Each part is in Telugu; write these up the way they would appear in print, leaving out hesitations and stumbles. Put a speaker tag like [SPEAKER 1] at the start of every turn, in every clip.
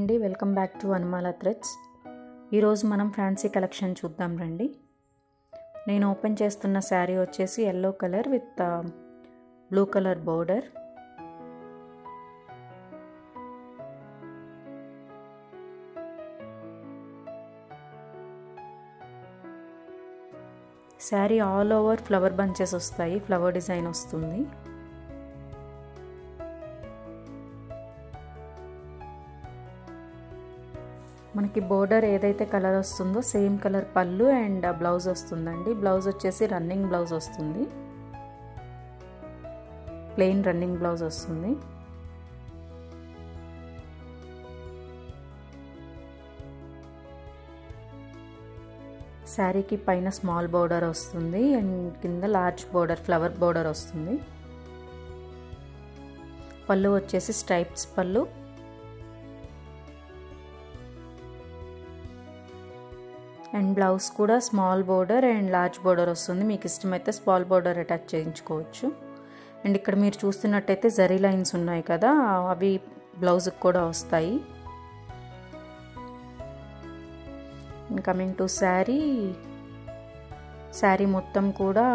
[SPEAKER 1] అండి, welcome back to Vanamala threads. ఈరోజు మనం ఫ్యాన్సీ కలెక్షన్ చూద్దాం రండి. నేను ఓపెన్ చేస్తున్న శారీ వచ్చేసి yellow colour with blue colour border. Sari all over flower bunches వస్తాయి, ఫ్లవర్ డిజైన్ వస్తుంది. మనకి బోర్డర్ ఏదైతే కలర్ వస్తుందో సేమ్ కలర్ పళ్ళు అండ్ బ్లౌజ్ వస్తుందండి. బ్లౌజ్ వచ్చేసి రన్నింగ్ బ్లౌజ్ వస్తుంది, ప్లెయిన్ రన్నింగ్ బ్లౌజ్ వస్తుంది. శారీకి పైన స్మాల్ బోర్డర్ వస్తుంది అండ్ కింద లార్జ్ బోర్డర్ ఫ్లవర్ బోర్డర్ వస్తుంది. పళ్ళు వచ్చేసి స్ట్రైప్స్ పళ్ళు. అండ్ బ్లౌజ్ కూడా small border and large border వస్తుంది. మీకు ఇష్టమైతే స్మాల్ బోర్డర్ అటాచ్ చేయించుకోవచ్చు. అండ్ ఇక్కడ మీరు చూస్తున్నట్టయితే జరీ లైన్స్ ఉన్నాయి కదా, అవి బ్లౌజ్కి కూడా వస్తాయి. కమింగ్ టు శారీ మొత్తం కూడా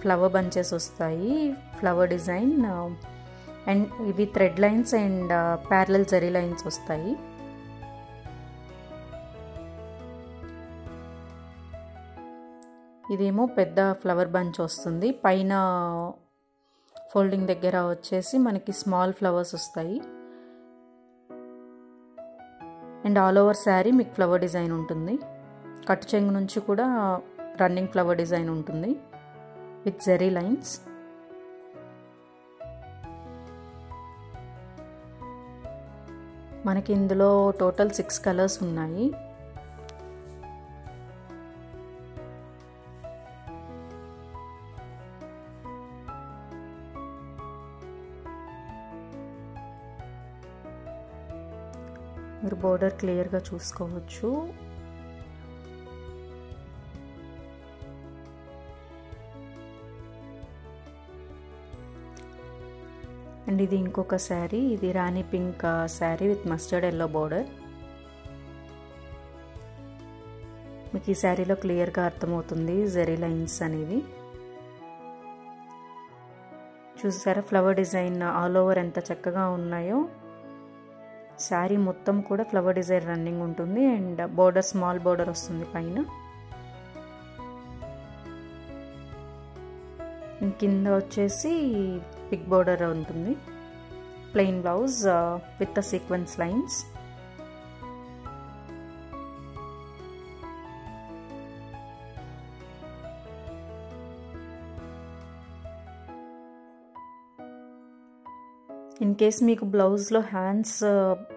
[SPEAKER 1] ఫ్లవర్ బంచెస్ వస్తాయి, ఫ్లవర్ డిజైన్. అండ్ ఇవి thread lines and parallel zari lines వస్తాయి. ఇదేమో పెద్ద ఫ్లవర్ బంచ్ వస్తుంది. పైన ఫోల్డింగ్ దగ్గర వచ్చేసి మనకి స్మాల్ ఫ్లవర్స్ వస్తాయి. అండ్ ఆల్ ఓవర్ శారీ మీకు ఫ్లవర్ డిజైన్ ఉంటుంది. కట్టు చెంగు నుంచి కూడా రన్నింగ్ ఫ్లవర్ డిజైన్ ఉంటుంది విత్ జరీ లైన్స్. మనకి ఇందులో టోటల్ 6 కలర్స్ ఉన్నాయి. మీరు బోర్డర్ క్లియర్గా చూసుకోవచ్చు. అండ్ ఇది ఇంకొక శారీ, ఇది రాణి pink sari with mustard yellow border. మీకు ఈ శారీలో క్లియర్గా అర్థమవుతుంది జరీ లైన్స్ అనేవి. చూసారా ఫ్లవర్ డిజైన్ ఆల్ ఓవర్ ఎంత చక్కగా ఉన్నాయో. శారీ మొత్తం కూడా ఫ్లవర్ డిజైన్ రన్నింగ్ ఉంటుంది అండ్ బోర్డర్ స్మాల్ బోర్డర్ వస్తుంది పైన. కింద వచ్చేసి బిగ్ బోర్డర్ ఉంటుంది. Plain blouse with the sequence lines. In case మీకు బ్లౌజ్లో హ్యాండ్స్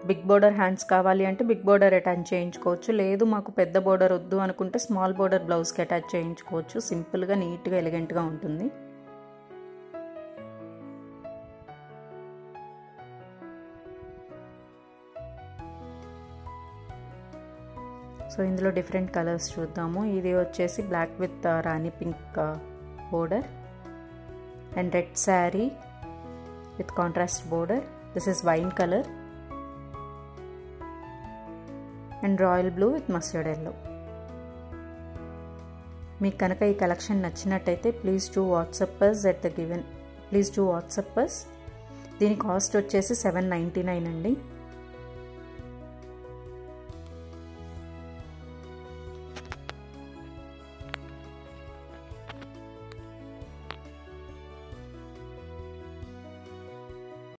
[SPEAKER 1] బిగ్ బోర్డర్ హ్యాండ్స్ కావాలి అంటే బిగ్ బోర్డర్ అటాచ్ చేయించుకోవచ్చు. లేదు మాకు పెద్ద బోర్డర్ వద్దు అనుకుంటే స్మాల్ బోర్డర్ బ్లౌజ్కి అటాచ్ చేయించుకోవచ్చు. సింపుల్గా నీట్గా ఎలిగెంట్గా ఉంటుంది. సో ఇందులో డిఫరెంట్ కలర్స్ చూద్దాము. ఇది వచ్చేసి black with rani pink border and red sari with contrast border. This is wine color and royal blue with mustard yellow. మీకు కనుక ఈ కలెక్షన్ నచ్చినట్టయితే ప్లీజ్ డూ వాట్సాప్ us. దీని కాస్ట్ వచ్చేసి $799 అండి.